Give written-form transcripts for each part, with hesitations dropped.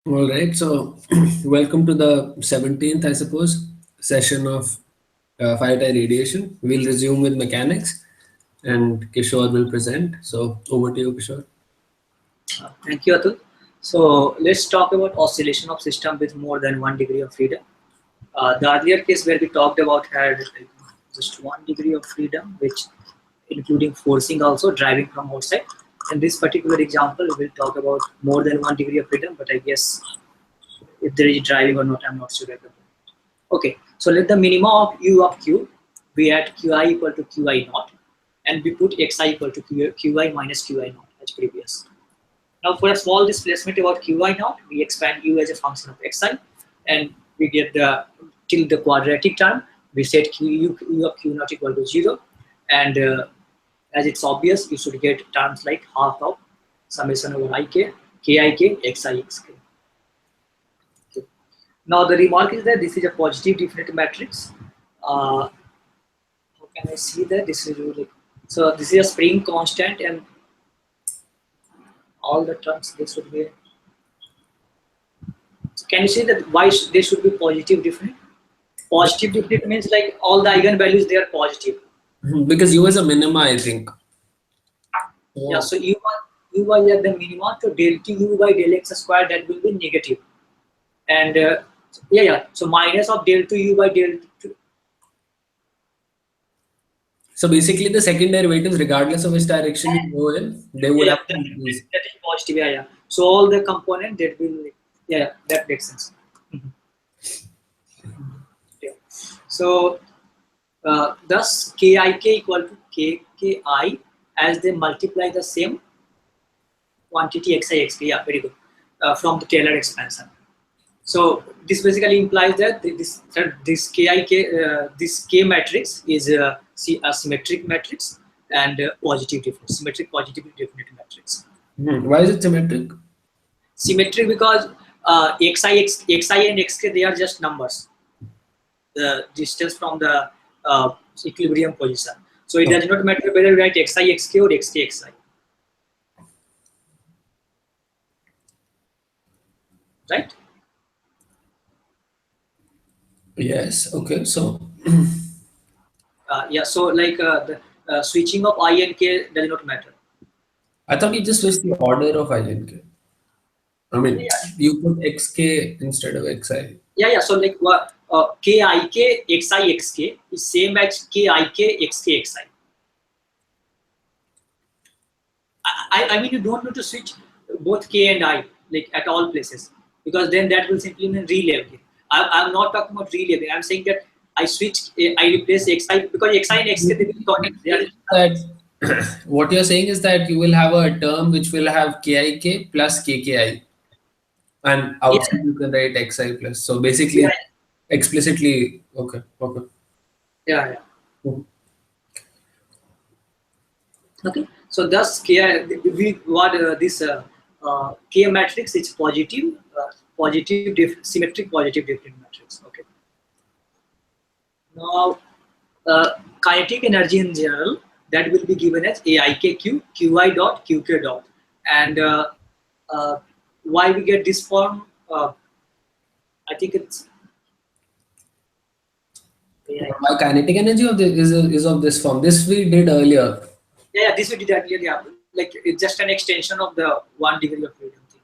All right, so welcome to the 17th, I suppose, session of fire-tie radiation. We'll resume with mechanics and Kishore will present. So over to you, Kishore. Thank you, Atul. So let's talk about oscillation of system with more than 1 degree of freedom. The earlier case where we talked about had just 1 degree of freedom, which including forcing also driving from outside. In this particular example, we'll talk about more than 1 degree of freedom, but I guess if there is driving or not, I'm not sure. Okay, so let the minima of u of q be at qi equal to qi naught, and we put xi equal to qi minus qi naught as previous. Now for a small displacement about qi naught, we expand u as a function of xi, and we get the till the quadratic term. We set u of q naught equal to 0, and as it's obvious, you should get terms like half of summation over ik, kik, xi, xk. Okay. Now the remark is that this is a positive definite matrix. How can I see that? This is really so. This is a spring constant, and all the terms they should be. So can you see that why they should be positive definite? Positive definite means like all the eigenvalues they are positive. Because U is a minima, I think. Yeah, so u y at the minima, so del t u by del x square that will be negative, and yeah. So minus of del to u by del to, So basically, the second derivatives, regardless of which direction you go in, they would yeah, have to increase. that is positive. Yeah. So all the component that will that makes sense. Mhm. Yeah. So thus kik equal to kki as they multiply the same quantity xi xk. Yeah, very good. From the Taylor expansion. So this basically implies that this k matrix is a symmetric matrix and positive definite symmetric positive definite matrix. Why is it symmetric? Symmetric because xi and xk, they are just numbers. The distance from the equilibrium position. So it does not matter whether you write xi xk or xk xi. Right? Yes. Okay. So Yeah. So like the switching of I and k does not matter. I thought you just switched the order of I and K. I mean, Yeah. you put XK instead of XI. Yeah. So like what kik xi xk is same as kik xk xi. I mean, you don't need to switch both k and I like at all places, because then that will simply mean relabeling. I'm not talking about relabeling. I'm saying that I switch, I replace xi because xi and xk they will be connected. They are just That numbers. what you're saying is that you will have a term which will have KIK plus KKI, and Yeah, outside you can write XI plus. So yeah, basically, explicitly, okay, okay. yeah. Okay. So thus k we got this k matrix is positive, symmetric positive different matrix. Okay. Now, kinetic energy in general that will be given as AIKQ, QI dot, QK dot. And uh, why we get this form? I think it's AIK. My kinetic energy of is of this form. This we did earlier. Yeah, this we did earlier. Yeah, like it's just an extension of the 1 degree of freedom thing.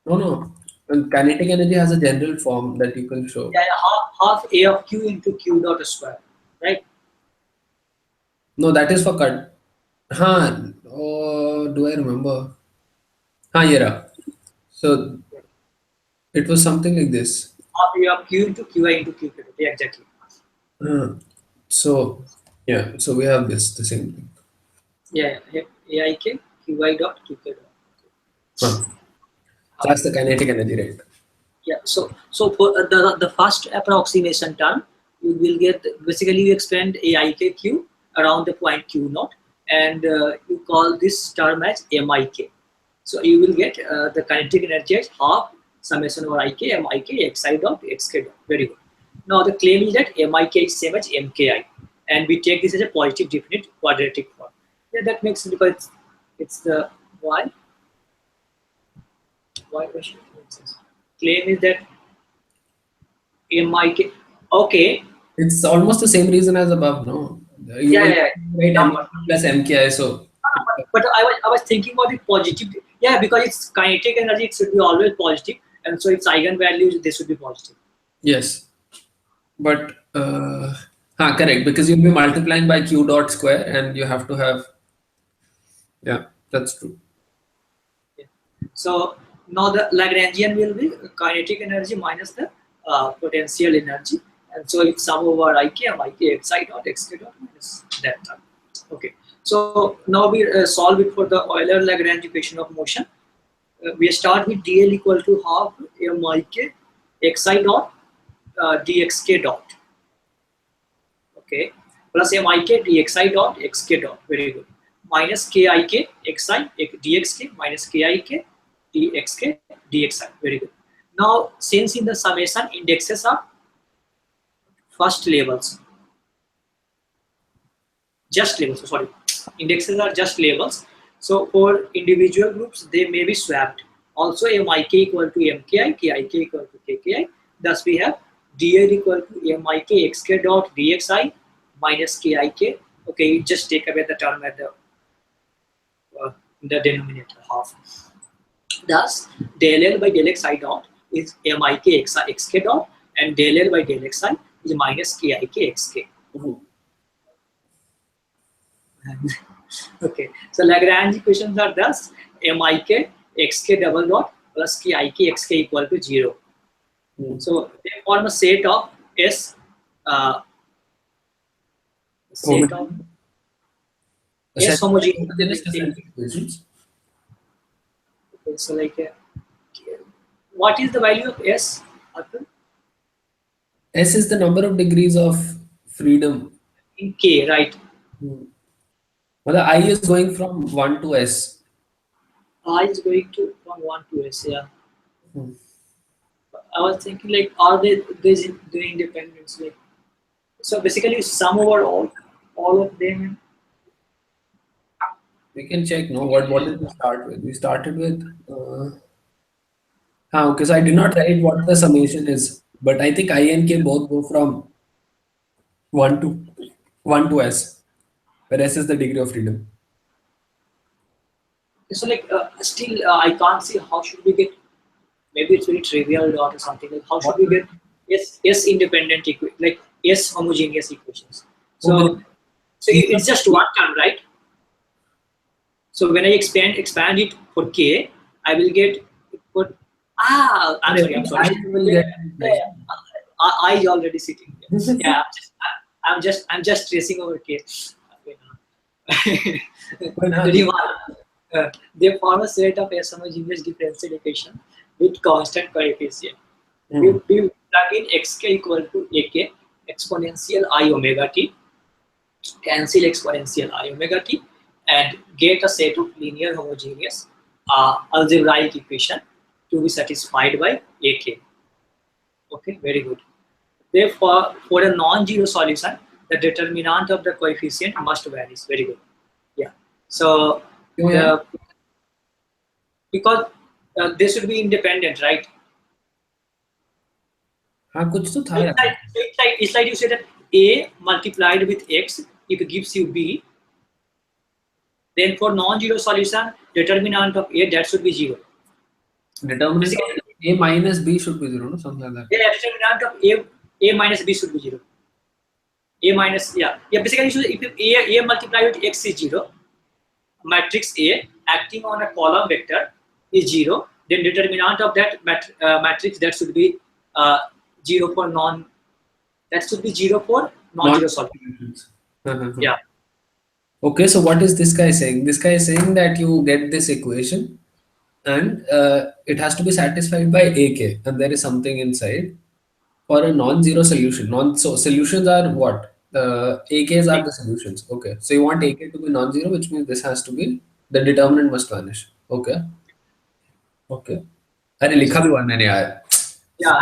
No, no. And kinetic energy has a general form that you can show. Yeah, half A of Q into Q dot square, right? No, that is for cut. Huh. Oh, do I remember? Huh, yeah. So it was something like this. Half A of Q into QI into QK dot. Yeah, exactly. Uh, so yeah, so we have this the same thing. Yeah, AIK, QI dot, QK dot. Huh. That's the kinetic energy, right? Yeah, so for the first approximation term, you will get basically you expand AIKQ around the point Q naught, and you call this term as MIK. So you will get the kinetic energy as half summation over IK MIK xi dot xk dot. Very good. Now the claim is that MIK is same as MKI, and we take this as a positive definite quadratic form. Yeah, that makes sense because it's the why question makes sense. claim is that MIK. Okay. It's almost the same reason as above, no? You Yeah, will yeah, yeah. write Number. MK plus MKI, so But I was thinking about the positive. Yeah, because it's kinetic energy, it should be always positive, and so its eigenvalues they should be positive. yes. But correct, because you'll be multiplying by q dot square and you have to have, yeah, that's true. Yeah. So now the Lagrangian will be kinetic energy minus the potential energy, and so it's sum over ik and ik xi dot xk dot minus that term. Okay. So now we solve it for the Euler-Lagrange equation of motion. We start with dl equal to half mik xi dot dxk dot. Okay, plus mik dxi dot xk dot, very good, minus kik xi dxk minus kik dxk dxi, very good. Now since in the summation indexes are first labels, just labels, so sorry, indexes are just labels, so for individual groups they may be swapped. Also mik equal to mki, kik equal to kki, thus we have dl equal to mik xk dot dxi minus kik. Okay, you just take away the term at the denominator half. Thus del L by del xi dot is mik xk dot, and del L by del xi is minus kik xk. Mhm. Okay, so Lagrange equations are thus mik xk double dot plus kik xk equal to 0. So they form a set of S, set of A S set of homogeneous. homogeneous differential equations. Okay, so like what is the value of S, Atul? S is the number of degrees of freedom. In K, right? Well, the I is going from 1 to S. I is going to from 1 to S, yeah. Hmm. I was thinking like, are they doing independence? Like, so basically sum over all of them. We can check, no? What did we start with? We started with, okay, so I did not write what the summation is, but I think I and K both go from 1 to 1 to S, where S is the degree of freedom. So like still I can't see how should we get, maybe it's very trivial or something, like how should What? we get S independent like S homogeneous equations. Oh, So these it's just one term, right? So when I expand it for K, I will get for I'm sorry. I will get like, I is already sitting there. Yeah, I'm just tracing over K. They form a set of S homogeneous differential equation with constant coefficient. We plug in xk equal to ak exponential I omega t, cancel exponential I omega t, and get a set of linear homogeneous algebraic equation to be satisfied by ak. Okay, very good. Therefore, for a non-zero solution, the determinant of the coefficient must vanish. Very good. Yeah. So the because they should be independent, right? हाँ कुछ तो था यार. It's like you said that A multiplied with X, if it gives you B, then for non-zero solution, determinant of A, that should be 0. Determinant of A minus B should be 0, no? Something like that. Yeah, determinant of A minus B should be 0. A minus, yeah. Basically, if A multiplied with X is 0, matrix A acting on a column vector is 0, then determinant of that matrix, that should be 0 for that should be 0 for non-zero solutions. Yeah. Okay, so what is this guy saying? This guy is saying that you get this equation and it has to be satisfied by AK, and there is something inside for a non-zero solution. So solutions are what? AKs are the solutions. Okay, so you want AK to be non-zero, which means this has to be, the determinant must vanish. Okay. Okay. अरे लिखा भी हुआ मैंने यार. Yeah.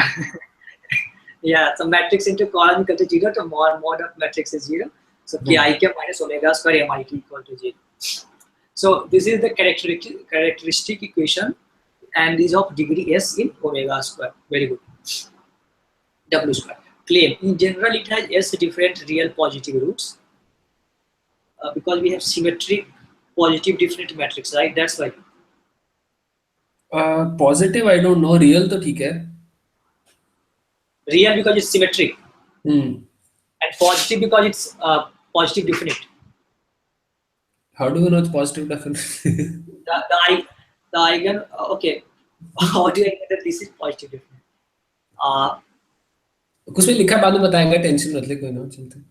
Yeah, so matrix into column equal to 0, so mod of matrix is 0. So kik minus omega square mik equal to 0. So this is the characteristic equation and is of degree s in omega square. Very good. W square. Claim. In general, it has s different real positive roots because we have symmetric positive different matrix, right? That's why. Positive I don't know, real तो ठीक है. Real because it's symmetric, Hmm. and positive because it's positive definite. How do you know it's positive definitely? The eigen okay. How do I get that this is positive definite? कुछ भी लिखा है, बाद में बताएंगे, टेंशन मत ले, कोई ना, चलते हैं.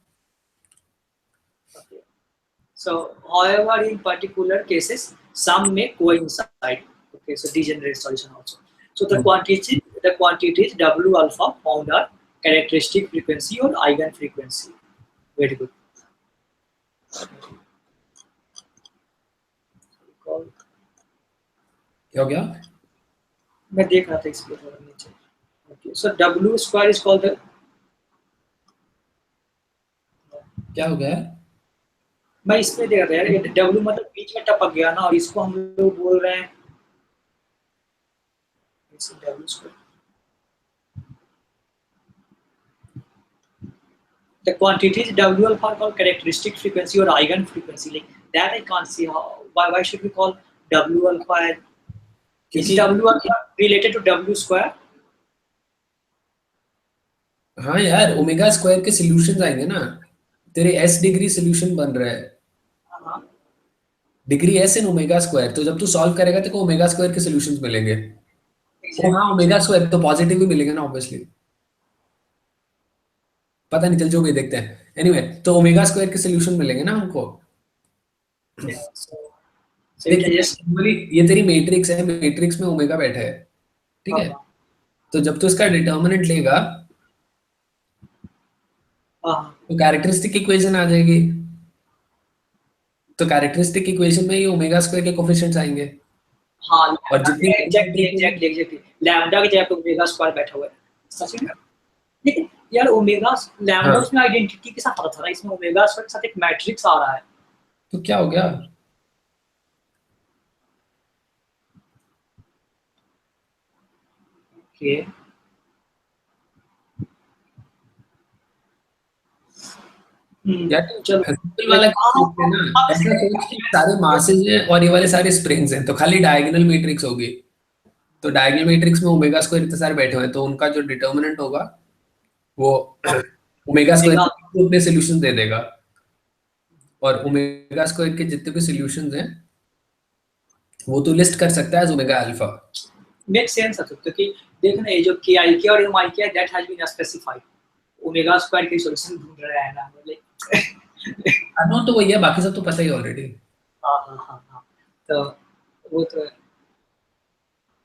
Okay. So, however, in particular cases, some may coincide. Okay, so degenerate solution also. So the quantities W alpha found are characteristic frequency or eigen frequency. Very good. क्या हो गया? मैं देख रहा था इसको थोड़ा नीचे. Okay, so W square is called the. क्या हो गया? मैं इसमें देख रहा था यार, ये W मतलब बीच में टपक गया ना, और इसको हम लोग बोल रहे हैं W square. The quantities W alpha are called characteristic frequency or eigen frequency. Like that, I can't see how. Why should we call W alpha? Is W alpha related to W square? हाँ यार, omega square के solutions आएंगे ना, तेरे s degree solution बन रहा है, हाँ. Degree s in omega square, तो जब तू सॉल्व करेगा तेरे को ओमेगा स्क्वायर के सॉल्यूशंस मिलेंगे. ओ हाँ, ओमेगा स्क्वायर तो पॉजिटिव भी मिलेंगे ना ऑब्वियसली. पता नहीं, चल जो भी देखते हैं. एनीवे, तो ओमेगा स्क्वायर के सॉल्यूशन मिलेंगे ना हमको. Yeah, so देख, it is ये तेरी मैट्रिक्स है, मैट्रिक्स में ओमेगा बैठा है, ठीक है. तो जब तू इसका डिटर्मिनेंट लेगा तो कैरेक्टरिस्टिक इक्वेशन आ जाएगी. तो कैरेक्टरिस्टिक इक्वेशन में ये ओमेगा स्क्वायर के कोफिशिएंट्स आएंगे. हाँ, और जितनी एग्जैक्टली लैम्डा की जगह पे ओमेगा स्क्वायर बैठा हुआ है. सच में. लेकिन यार ओमेगा लैम्डा हाँ. उसमें आइडेंटिटी के साथ आता था, इसमें ओमेगा स्क्वायर के साथ एक मैट्रिक्स आ रहा है. तो क्या हो गया? ओके. यार चलो. फिजिकल वाला केस है ना, ऐसा सोच कि सारे मासेस हैं और ये वाले सारे स्प्रिंग्स हैं, तो खाली डायगोनल मैट्रिक्स होगी. तो डायगोनल मैट्रिक्स में ओमेगा स्क्वायर इतने सारे बैठे हुए हैं, तो उनका जो डिटर्मिनेंट होगा वो ओमेगा स्क्वायर के अपने सॉल्यूशन दे देगा. और ओमेगा स्क्वायर के जितने भी सॉल्यूशंस हैं वो तो लिस्ट कर सकता है as omega alpha. Make sense है, क्योंकि देखना ये जो KIK और MIK है, that has been specified. Omega square के सॉल्यूशन ढूंढ रहा है ना, लाइक हाँ, तो वही है, बाकी सब तो पता ही ऑलरेडी. हाँ. तो वो तो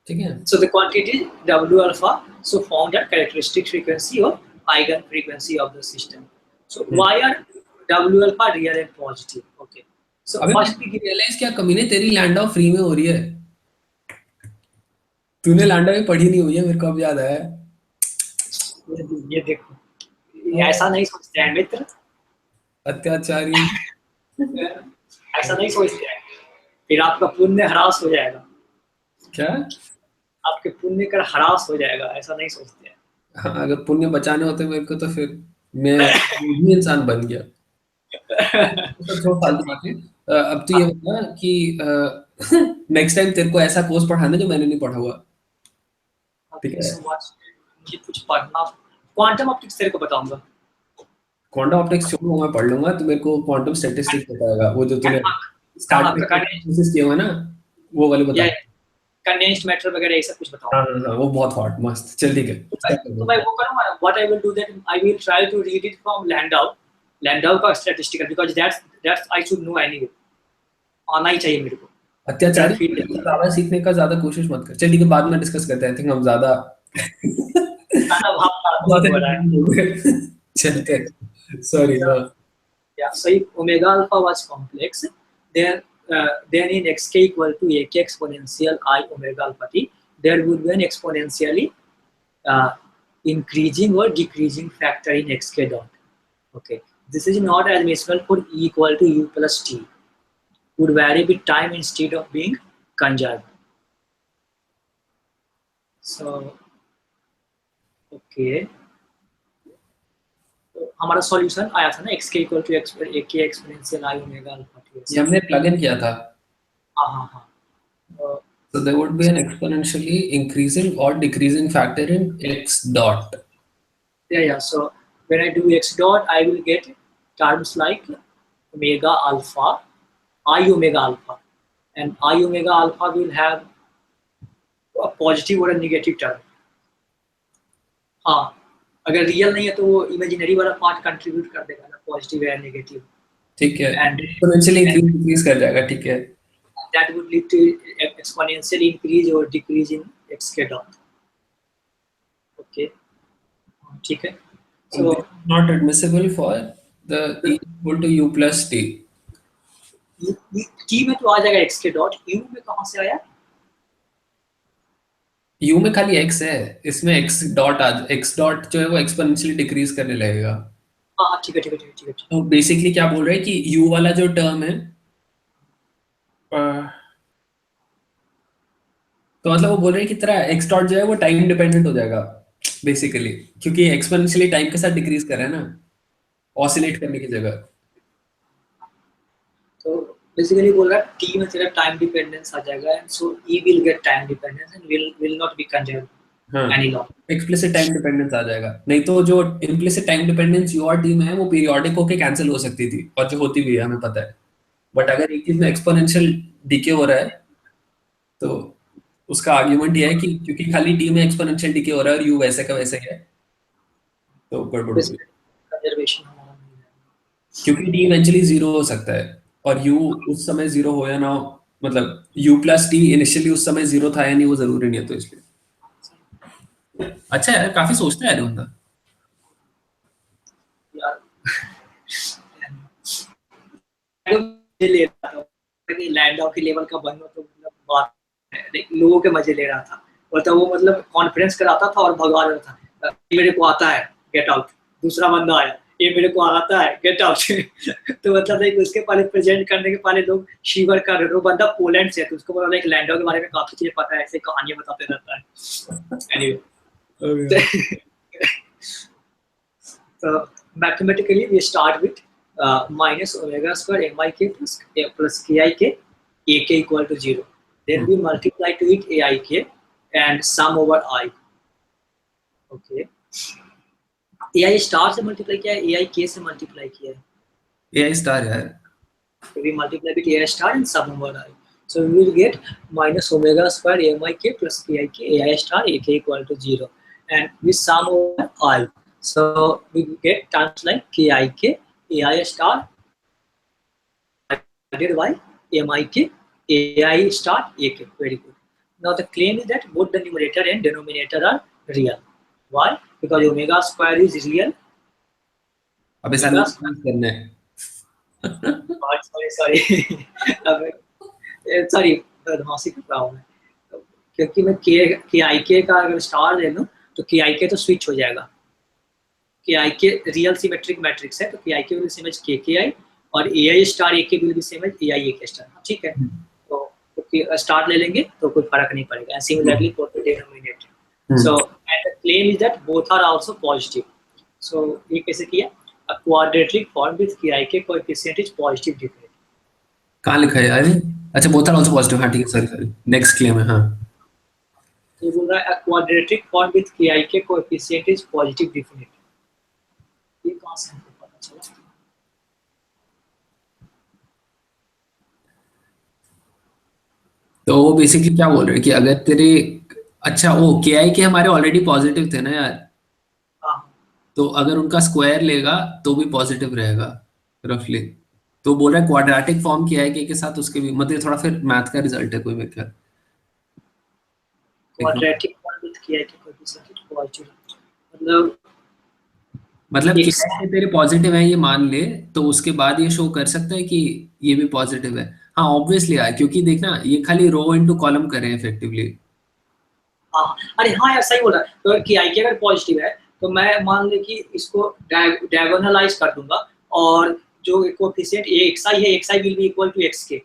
ठीक है. so the quantity W alpha so found at characteristic frequency or eigen frequency of the system. So why are W alpha real and positive? Okay. So अबे first we give रियलाइज क्या कमी नहीं, तेरी लैंडा फ्री में हो रही है. तूने लैंडा में पढ़ी नहीं हुई है, मेरे को अब याद आया. ये देखो, ऐसा नहीं सोचते हैं मित्र. अत्याचारी. ऐसा नहीं सोचते हैं, फिर आपका पुण्य ह्रास हो जाएगा. क्या? आपके पुण्य का ह्रास हो जाएगा, ऐसा नहीं सोचते हैं. हाँ, अगर पुण्य बचाने होते मेरे को तो फिर मैं ही इंसान बन गया. तो छोड़ फालतू बातें. अब तो ये बता कि नेक्स्ट टाइम तेरे को ऐसा कोर्स पढ़ाना जो मैंने नहीं पढ़ा हुआ. ठीक है. मुझे कुछ पढ़ना. क्वांटम ऑप्टिक्स तेरे को बताऊंगा. क्वांटम ऑप्टिक्स छोड़ो, मैं पढ़ लूंगा, तो मेरे को क्वांटम स्टैटिस्टिक्स बताएगा, वो जो तूने स्टार्ट में कोर्सेस किए हुए ना, वो वाले बता. कंडेंस्ड मैटर वगैरह ये सब कुछ बताओ. हाँ, वो बहुत हॉट मस्त. चल ठीक है. तो मैं वो करूंगा. What I will do that I will try to read it from Landau का statistical, because that's I should know anyway. आना ही चाहिए मेरे को. अत्याचारी ज्यादा सीखने का ज्यादा कोशिश मत कर. चल ठीक है, बाद में डिस्कस करते हैं. आई थिंक हम ज्यादा चलते हैं. Sorry. Yeah, so if omega alpha was complex, then in xk equal to ak exponential I omega alpha t, there would be an exponentially increasing or decreasing factor in xk dot. Okay, this is not admissible for E equal to u plus t. Would vary with time instead of being conserved. So okay, तो हमारा solution आया था ना x के equal to k exponential i omega alpha t ये हमने plug in किया था. हाँ हाँ हाँ. तो So there would be an exponentially increasing or decreasing factor in x dot. yeah, so when I do x dot, I will get terms like omega alpha, I omega alpha, and I omega alpha will have a positive or a negative term. हाँ, अगर real नहीं है तो वो imaginary वाला part contribute कर देगा ना, पॉजिटिव या नेगेटिव. ठीक है, And exponentially increase decrease कर जाएगा. ठीक है. that would lead to exponential increase or decrease in xk dot. Okay, ठीक है. And this So is not admissible for the e equal to u plus t. t में तो आ जाएगा xk dot, u में कहाँ से आया? u में खाली x है, इसमें x डॉट x डॉट जो है वो एक्सपोनेंशियली डिक्रीज करने लगेगा. हाँ ठीक है ठीक है ठीक है ठीक है. तो बेसिकली क्या बोल रहे हैं कि u वाला जो टर्म है, तो मतलब वो बोल रहे हैं कि तेरा x डॉट जो है वो टाइम डिपेंडेंट हो जाएगा बेसिकली, क्योंकि एक्सपोनेंशियली टाइम के साथ डिक्रीज कर रहा है ना, ऑसिलेट करने की जगह. तो बेसिकली बोल रहा है t में तेरा टाइम डिपेंडेंस आ जाएगा, and so e will get time dependence and will not be conserved हाँ, any longer. Explicit time dependence आ जाएगा. नहीं तो जो इम्प्लिसिट टाइम डिपेंडेंस यू और टी में है वो पीरियोडिक होके कैंसिल हो सकती थी, और जो होती भी है हमें पता है. बट अगर एक चीज में एक्सपोनेंशियल डिके हो रहा है, तो उसका आर्ग्यूमेंट ये है कि क्योंकि खाली टी में एक्सपोनेंशियल डिके हो रहा है और यू वैसे का वैसे ही है, तो गड़बड़ होगी. कंजर्वेशन हमारा नहीं है. क्योंकि टी इवेंचुअली जीरो हो सकता है, और यू उस समय जीरो हो या ना हो, मतलब यू प्लस टी इनिशियली उस समय जीरो था या नहीं वो जरूरी नहीं है, तो इसलिए. अच्छा है, काफी सोचता है बंदा. यार ले रहा था कि लैंड ऑफ की लेवल का बनना, तो मतलब बात है, लोगों के मजे ले रहा था. और तो वो मतलब कॉन्फ्रेंस कराता था और भगा रहा था, ये मेरे को आता है गेट आउट. दूसरा बंदा आया, ये मेरे को आता है गेट आउट. तो मतलब एक उसके पहले प्रेजेंट करने के पहले लोग शिवर कर रहे थे. वो बंदा पोलैंड से है, तो उसको मतलब एक लैंड ऑफ के बारे में काफी चीजें पता है, ऐसे कहानियां बताते रहता है. Anyway, so mathematically we start with minus omega square mik plus kik, ak equal to 0. Then we multiply to it aik and sum over I. Okay. ai star से multiply किया है, aik से multiply किया है. AI star यार. So we multiply with ai star and sum over I. So we will get minus omega square mik plus kik ai star ak equal to 0. And we sum over I. So we get terms like kik, ai star divided by mik, ai star ak. Very good. Now the claim is that both the numerator and denominator are real. Why? Because omega square is real. अबे साले करना है. sorry, बदमाशी कर रहा हूँ मैं. क्योंकि मैं के आई के का अगर स्टार ले लूँ तो के आई के तो स्विच हो जाएगा. के आई के रियल सिमेट्रिक मैट्रिक्स है, तो के आई के विल सेम एज के आई और ए आई star a k will be same as a i a k star. ठीक है, तो स्टार ले लेंगे तो कोई फर्क नहीं पड़ेगा. Similarly for the denominator. So and the claim is that both are also positive. सो ये कैसे किया? अ क्वाड्रेटिक फॉर्म विद के आई के कोएफिशिएंट इज पॉजिटिव डिफरेंट. कहाँ लिखा है यार? अच्छा, बोथ आर आल्सो पॉजिटिव. हाँ ठीक है, सॉरी सॉरी, नेक्स्ट क्लेम है. हाँ, ये बोल रहा है अ क्वाड्रेटिक फॉर्म विद के आई के कोएफिशिएंट इज पॉजिटिव डिफरेंट. ये कहाँ से हमको पता चला? तो वो बेसिकली क्या बोल रहे हैं कि अगर तेरे, अच्छा वो के आई के हमारे ऑलरेडी पॉजिटिव थे ना यार, हाँ, तो अगर उनका स्क्वायर लेगा तो भी पॉजिटिव रहेगा रफली. तो बोल रहा है क्वाड्रेटिक फॉर्म के आई के साथ उसके भी, मतलब थोड़ा फिर मैथ का रिजल्ट है कोई, मेरे ख्याल. क्वाड्रेटिक फॉर्म विद के आई के कोएफिशिएंट इज पॉजिटिव. मतलब मतलब एक कि तेरे पॉजिटिव है ये मान ले, तो उसके बाद ये शो कर सकता है कि ये भी पॉजिटिव है. हाँ ऑब्वियसली यार, क्योंकि देखना ये खाली रो इनटू कॉलम कर रहे हैं इफेक्टिवली. हाँ, अरे हाँ यार सही बोला. तो अगर के आई के अगर पॉजिटिव है तो मैं मान ले कि इसको डायगोनलाइज कर दूंगा, और जो कोएफिशिएंट एक्स आई है, x i will be equal to x के,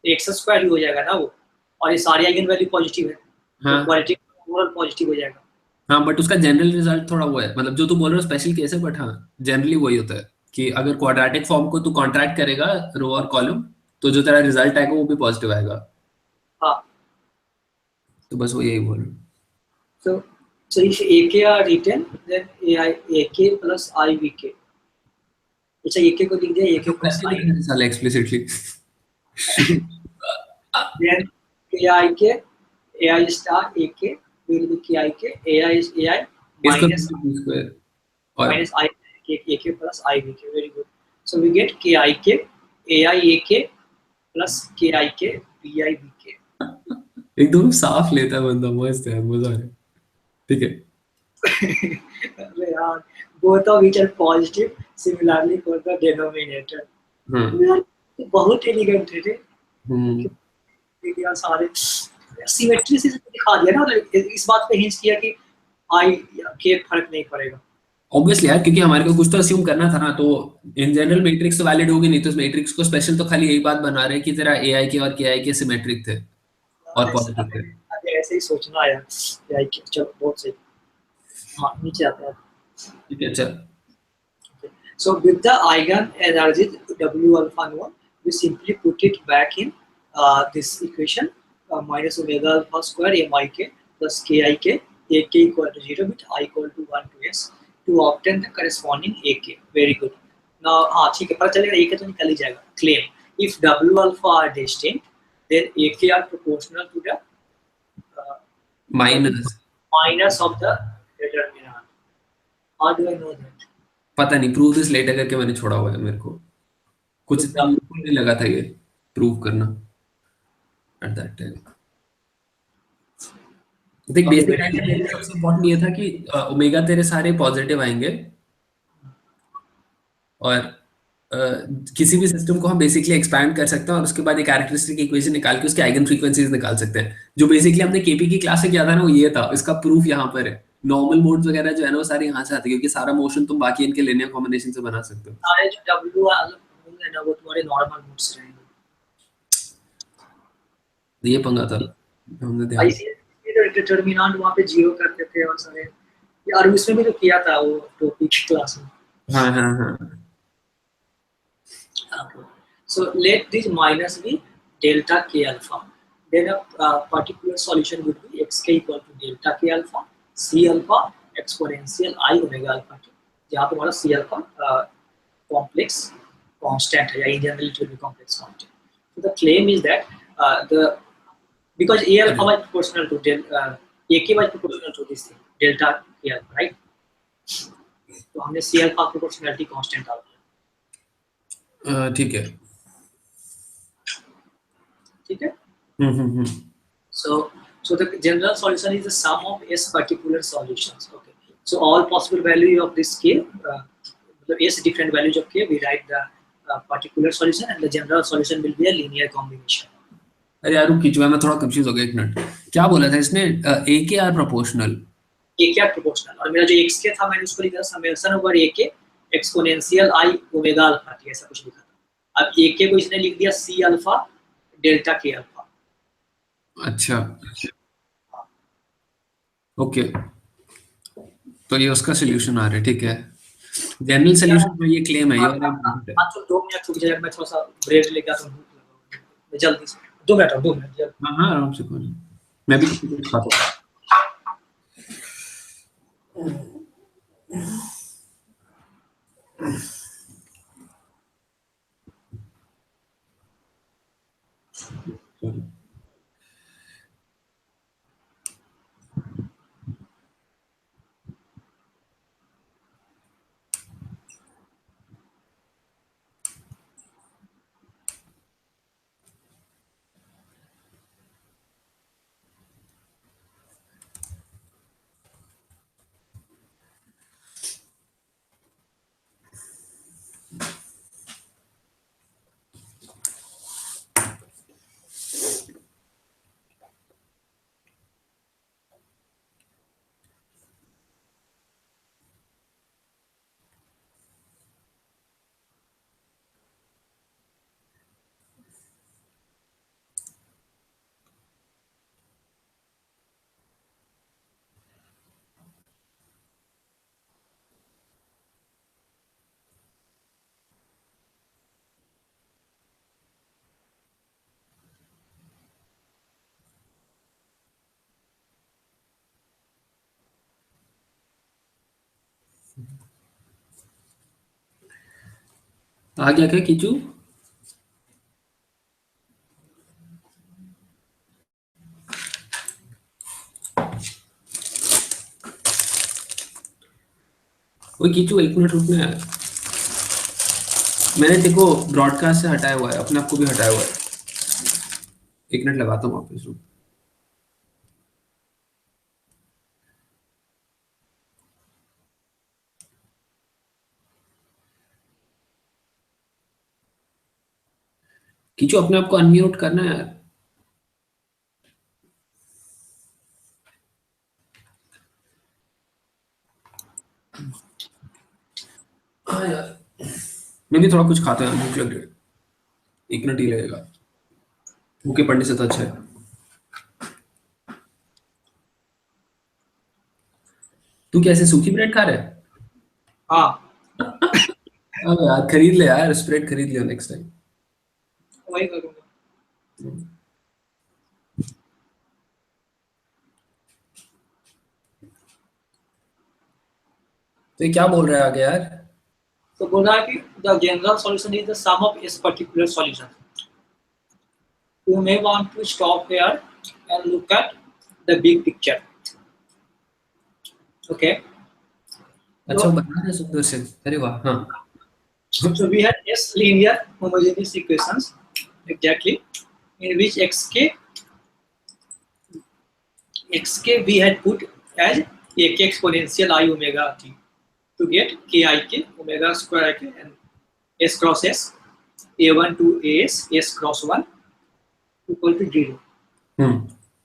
एक्स स्क्वायर ही हो जाएगा ना वो. और ये सारी आइगन वैल्यू पॉजिटिव है. हाँ. क्वाड्रेटिक ओवरऑल पॉजिटिव हो जाएगा। हाँ, बट उसका जनरल रिजल्ट थोड़ा वो है, मतलब जो तू बोल रहा है स्पेशल केस है, बट हाँ जनरली वही होता है कि अगर क्वाड्रेटिक फॉर्म को तू कॉन्ट्रैक्ट करेगा रो और कॉलम, तो जो तेरा रिजल्ट आएगा वो भी पॉजिटिव आएगा। हाँ, तो बस वो यही बोल रहा हूँ। so so if AK are written, then AI AK plus IVK. अच्छा, AK को लिख दिया AK तो plus करके I, दिखा दे साला explicitly. then KIK AI star AK will be KIK, AI is AI इसको minus स्क्वायर और minus I AK plus IVK. Very good. So we get KIK AIAK plus KIK BIVK. एकदम साफ लेता है बंदा, मस्त है, मजा आ रहा है। ठीक है। अरे यार, both of which are positive similarly for the denominator. हाँ। यार बहुत एलिगेंट थे हम्म। यार सारे, सिमेट्री से दिखा दिया ना, मतलब इस बात पे हिंट किया कि आई के फर्क नहीं पड़ेगा। ऑब्वियसली यार, क्योंकि हमारे को कुछ तो अज्यूम करना था ना, तो इन जनरल मैट्रिक्स तो वैलिड होगी नहीं, तो इस मैट्रिक्स को स्पेशल तो खाली यही बात बना रहे हैं कि तेरा एआई के और केआई के सिमेट्रिक थे और पॉजिटिव थे। अरे ऐसे ही सोचना यार, यार चलो बहुत सही। हाँ, नीचे आता है। ठीक है चल। So with the eigen energies W alpha one, we simply put it back in this equation, minus omega alpha square mik plus kik, ak equal to 0 with I equal to 1 to s to obtain the corresponding ak. Very good. Now हाँ ठीक है, पता चलेगा ak तो निकल ही जाएगा। Claim if W alpha are distinct, then ak are proportional to the what is minus. minus of the determinant. How do I know that? पता नहीं, प्रूव दिस लेटर करके मैंने छोड़ा हुआ है, मेरे को कुछ So इतना यूजफुल नहीं लगा था ये प्रूव करना एट दैट टाइम। देख okay, बेसिक very आइडिया मेरे लिए good. सबसे इम्पोर्टेंट ये था कि ओमेगा तेरे सारे पॉजिटिव आएंगे, और किसी भी सिस्टम को हम बेसिकली एक्सपैंड कर सकते हैं और उसके बाद एक कैरेक्टरिस्टिक इक्वेशन निकाल के उसके आइगन फ्रीक्वेंसीज निकाल सकते हैं। जो बेसिकली हमने केपी की क्लास से किया था ना, वो ये था, इसका प्रूफ यहाँ पर है। नॉर्मल मोड्स वगैरह जो है ना, वो सारे यहाँ से आते हैं, क्योंकि सारा मोशन तुम बाकी इनके लिनियर कॉम्बिनेशन से बना सकते हो। सारे जो डब्ल्यू वाले होंगे ना, वो तुम्हारे नॉर्मल मोड्स रहेंगे। तो ये पंगा था, हमने ध्यान। आईसीएसई डिटरमिनेंट वहाँ पे जीरो करते थे और सारे यार, उसमें भी तो किया था वो टॉपिक क्लास में। हाँ हाँ हाँ। Okay. So let this minus be delta k alpha. Then a particular solution would be xk equal to delta k alpha, c alpha exponential I omega alpha t. जहाँ पे हमारा c alpha complex constant है, या in general it will be complex constant. So the claim is that the because a alpha was proportional to ak was proportional to this thing delta k alpha, right? तो हमने c alpha proportionality constant डाल दिया। ठीक है। ठीक है। हम्म। So, so the general solution is the sum of s particular solutions. Okay. So all possible value of this k, s different values of k, we write the particular solution, and the general solution will be a linear combination. अरे यार रुक, खिंचवा, मैं थोड़ा confuse हो गया, एक minute. क्या बोला था इसने? A k are proportional. A k are proportional, और मेरा जो x k था मैंने उसको लिखा summation over a k exponential i omega alpha t, ऐसा कुछ लिखा था। अब a k को इसने लिख दिया c alpha delta k alpha. अच्छा, ओके। तो ये उसका सोल्यूशन आ रहा है, ठीक है। जनरल सोल्यूशन में ये क्लेम है, ये वाला इम्पोर्टेंट है। तो 2 मिनट रुक जाएगा, मैं थोड़ा सा ब्रेक लेके आता हूँ जल्दी से। 2 मिनट और 2 मिनट जल्दी। हाँ हाँ, आराम से, कोई नहीं। मैं भी कुछ खाता हूँ। Sorry. क्या क्या खींचू? कोई खींचू, 1 मिनट रुकना है। मैंने देखो ब्रॉडकास्ट से हटाया हुआ है, अपने आप को भी हटाया हुआ है। 1 मिनट लगाता हूँ वापस, रुक। खींचू, अपने आप को अनम्यूट करना है यार। हाँ यार, मैं भी थोड़ा कुछ खाता हूँ, भूख लग रही है। 1 मिनट ही लगेगा, भूखे पड़ने से तो अच्छा है। तू कैसे सूखी ब्रेड खा रहा है? हाँ, अब यार खरीद ले यार, स्प्रेड खरीद लियो नेक्स्ट टाइम। वही करूँगा। तो ये क्या बोल रहा है आगे यार? तो बोल रहा है कि the general solution is the sum of इस particular solution. You may want to stop here and look at the big picture. Okay. अच्छा, वो So, बना रहा है सुंदर से, अरे वाह। हाँ। so we had S linear homogeneous equations exactly in which xk we had put as ak exponential I omega t to get ki k omega square k and s cross s a1 to s cross 1 equal to 0. Hmm.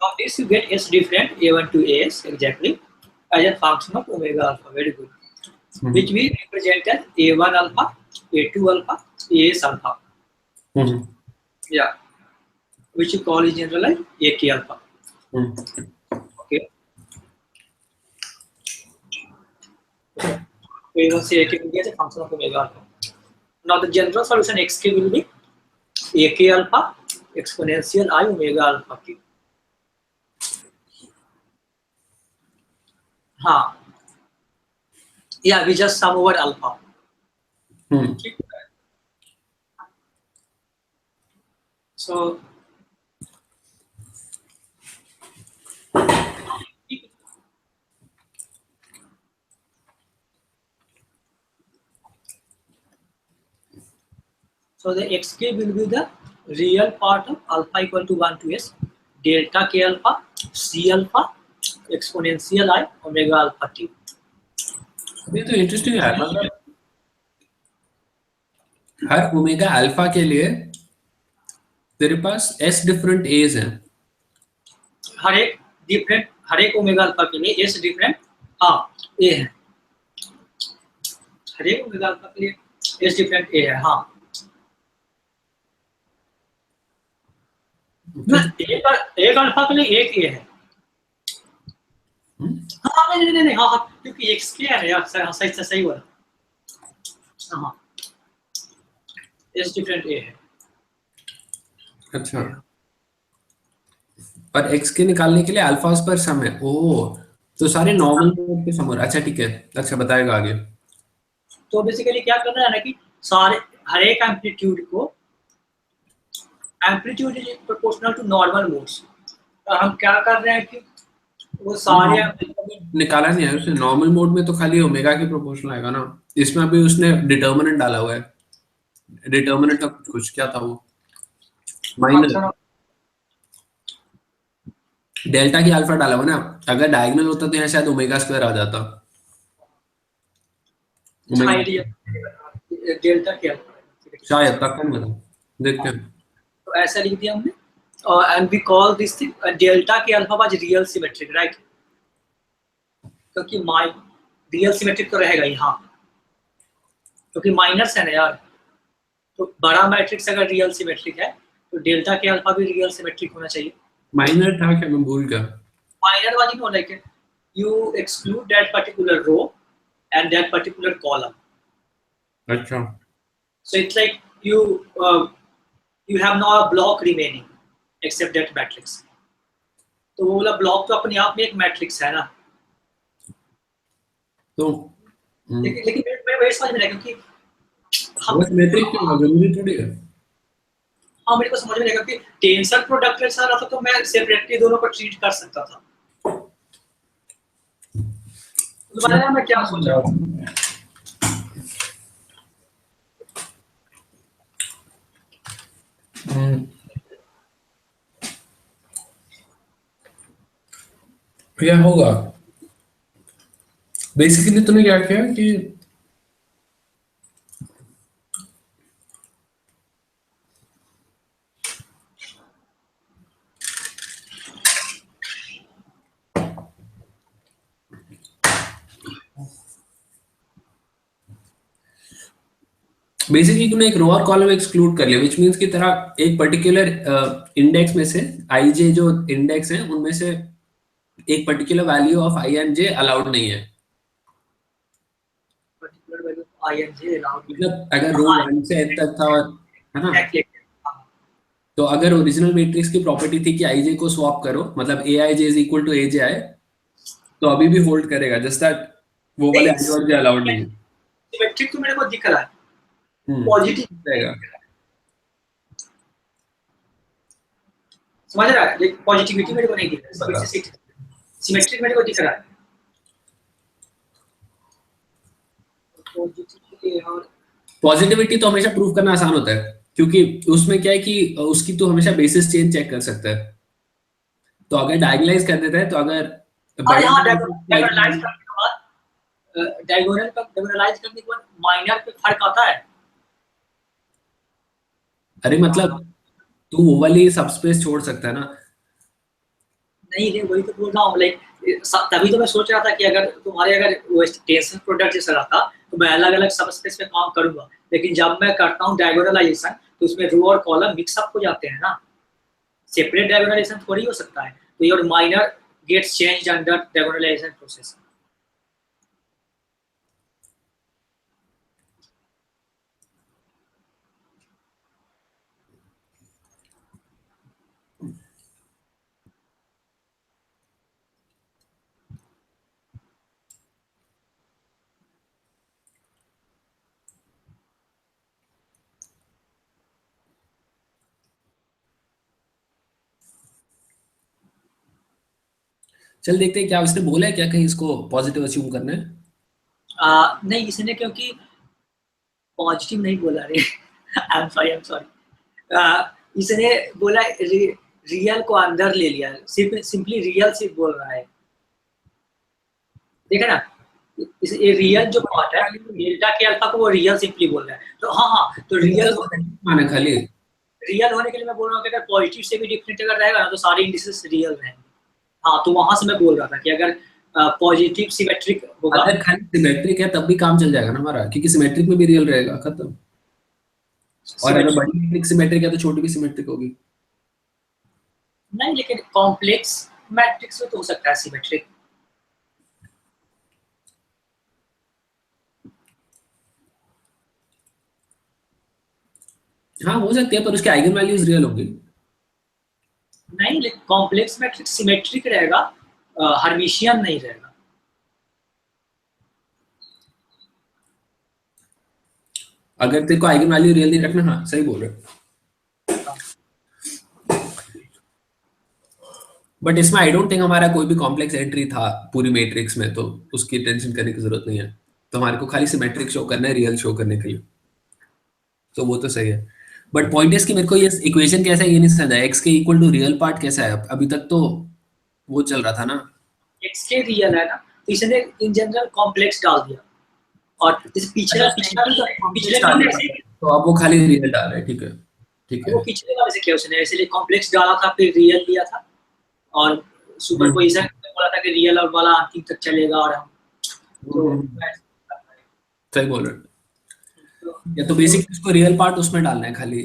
From this you get s different a1 to as exactly as a function of omega alpha. Very good. Which we represent as a1 alpha, a2 alpha, as alpha. Hmm. Yeah, which you call in general as ak alpha. Hmm. Okay. A1 say ak will be as a function of omega alpha. Now the general solution xk will be ak alpha exponential I omega alpha k. हाँ, yeah, we just sum over alpha. Hmm. So so the xk will be the real part of alpha equal to 1 to s delta k alpha c alpha exponential I omega alpha t. ये तो interesting है, मतलब हर omega alpha के लिए तेरे पास S different as हैं। हर एक omega alpha के लिए एस डिफरेंट हाँ ए है, हर एक ओमेगा अल्फा के लिए एस डिफरेंट ए है। हाँ, एक अल्फा के लिए एक ए है। हाँ नहीं हाँ हाँ, क्योंकि एक्स के है यार, सही सही हुआ। हाँ, एस डिफरेंट ए है। अच्छा, और एक्स के निकालने के लिए अल्फास पर सम है। ओ, तो सारे नॉर्मल मोड के सम हो रहा है। अच्छा ठीक है, अच्छा बताएगा आगे। तो बेसिकली क्या करना है ना कि सारे हर एक एम्पलीट्यूड को amplitude is proportional to normal modes. हम क्या कर रहे हैं कि वो सारे निकाला नहीं है उसने, नॉर्मल मोड में तो खाली ओमेगा के प्रोपोर्शनल आएगा ना। इसमें अभी उसने डिटर्मिनेंट डाला हुआ है, डिटर्मिनेंट का कुछ क्या था वो, माइनस फंक्शन ऑफ डेल्टा की अल्फा डाला हुआ ना। अगर डायगोनल होता तो यहाँ शायद ओमेगा स्क्वायर आ जाता। ओमेगा आइडिया डेल्टा के शायद, तक नहीं पता, देखते हैं। तो ऐसा लिख दिया हमने। And we call this thing delta k alpha was real symmetric, right? क्योंकि माइ रियल सिमेट्रिक तो रहेगा ही। हाँ, क्योंकि माइनस है ना यार, तो बड़ा मैट्रिक्स अगर रियल सिमेट्रिक है तो डेल्टा के अल्फा भी रियल सिमेट्रिक होना चाहिए। माइनर था क्या, मैं भूल गया। माइनर वाली no like you exclude that particular row and that particular column. अच्छा, So it's like you have now a block remaining except that matrix. तो वो वाला ब्लॉक तो अपने आप में एक मैट्रिक्स है ना। तो लेकिन मैं वही समझ में रहा, क्योंकि हाँ वो सिमेट्रिक क्यों होगा, जरूरी थोड़ी है। हाँ, मेरे को समझ में आएगा कि टेंसर प्रोडक्ट के साथ आता तो मैं सेपरेटली दोनों को ट्रीट कर सकता था। दोबारा मैं क्या सोच रहा हूँ, क्या होगा बेसिकली, तूने क्या किया कि बेसिकली तूने एक रो और कॉलम एक्सक्लूड कर लिया, विच मींस की तरह एक पर्टिकुलर इंडेक्स में से आईजे जो इंडेक्स है उनमें से एक particular value of I and J allowed नहीं है। पर्टिकुलर वैल्यू आईएनजे अलाउड नहीं मतलब अगर रो है। वन से एन तक था, और है ना, एग्जैक्टली। तो अगर ओरिजिनल मैट्रिक्स की प्रॉपर्टी थी कि आईजे को स्वैप करो, मतलब ए आई जे इज इक्वल टू ए जे आई, तो अभी भी होल्ड करेगा, जस्ट दैट वो वाले नहीं, आई और जे अलाउड नहीं है। सिमेट्रिक तो मेरे को दिख रहा है, हम्म, पॉजिटिव रहेगा। समझ रहा है, लेकिन पॉजिटिविटी मेरे को नहीं दिख रहा पता। है, सिमेट्रिक मेरे को दिख रहा है। पॉजिटिविटी और पॉजिटिविटी तो हमेशा प्रूव करना आसान होता है, क्योंकि उसमें क्या है कि उसकी तो हमेशा बेसिस चेंज चेक कर सकता है। तो अगर डायगोनलाइज कर देता है, तो अगर अरे बड़े हाँ, like, डायगोनलाइज करने के बाद डायगोनलाइज करने के बाद माइनर पे फर्क आता है। अरे मतलब तू वो वाली सबस्पेस छोड़ सकता है ना। नहीं नहीं, वही तो बोल रहा हूँ, लाइक तभी तो मैं सोच रहा था कि अगर तुम्हारे अगर वो टेंशन प्रोडक्ट जैसा रहता तो मैं अलग अलग सब स्पेस पे काम करूंगा, लेकिन जब मैं करता हूँ डायगोनलाइजेशन तो उसमें रो और कॉलम मिक्सअप हो जाते हैं ना, सेपरेट डायगोनलाइजेशन थोड़ी हो सकता है, तो your minor gets changed under diagonalization process. चल देखते हैं क्या उसने बोला है, क्या कहीं इसको पॉजिटिव अज्यूम करना है। नहीं, इसने क्योंकि पॉजिटिव नहीं बोला रे, आई एम सॉरी, इसने बोला रियल को अंदर ले लिया, सिर्फ सिंपली रियल सिर्फ बोल रहा है, देखा ना, ये रियल जो पार्ट है डेल्टा के अल्फा को वो रियल सिंपली बोल रहा है, तो हाँ हाँ, तो रियल माना खाली। रियल होने के लिए मैं बोल रहा हूँ कि अगर पॉजिटिव से भी डिफरेंट अगर रहेगा ना तो सारे इंडिसेस रियल रहेंगे। हाँ, तो वहां से मैं बोल रहा था कि अगर पॉजिटिव सिमेट्रिक होगा, अगर खाली सिमेट्रिक है तब भी काम चल जाएगा ना हमारा, क्योंकि सिमेट्रिक में भी रियल रहेगा, खत्म। और अगर सिमेट्रिक बड़ी मैट्रिक्स सिमेट्रिक है तो छोटी भी सिमेट्रिक होगी। नहीं, लेकिन कॉम्प्लेक्स मैट्रिक्स में तो हो सकता है सिमेट्रिक। हाँ हो सकती है, पर उसके आइगन वैल्यूज रियल होंगे। नहीं, लेकिन कॉम्प्लेक्स मैट्रिक्स सिमेट्रिक रहेगा, हर्मिशियन नहीं रहेगा। अगर तेरे को आइगन वैल्यू रियल नहीं रखना, हाँ सही बोल रहे हो। बट इसमें आई डोंट थिंक हमारा कोई भी कॉम्प्लेक्स एंट्री था पूरी मैट्रिक्स में, तो उसकी टेंशन करने की जरूरत नहीं है। तो हमारे को खाली सिमेट्रिक शो करना है, रियल शो करने के लिए, तो वो तो सही है। बट पॉइंट इज कि मेरे को ये इक्वेशन कैसा है ये नहीं समझ आया, एक्स के इक्वल टू रियल पार्ट कैसा है, अभी तक तो वो चल रहा था ना। एक्स के रियल है ना, तो इसने इन जनरल कॉम्प्लेक्स डाल दिया, और इस पिछला अच्छा, पिछला भी तो कॉम्प्लेक्स पिछले भी डाल हमने दिया ऐसे ही था, तो अब वो खाली रियल डाल रहा है, ठीक है। ठीक है। वो पिछले वाले से किया उसने, इसलिए कॉम्प्लेक्स डाला था फिर रियल लिया था, और सुपरपोजिशन बोला था कि रियल और वाला अंतिम तक चलेगा, और हम तो सही बोल रहे हो। तो, या तो तो बेसिक उसको रियल पार्ट उसमें डालना है खाली,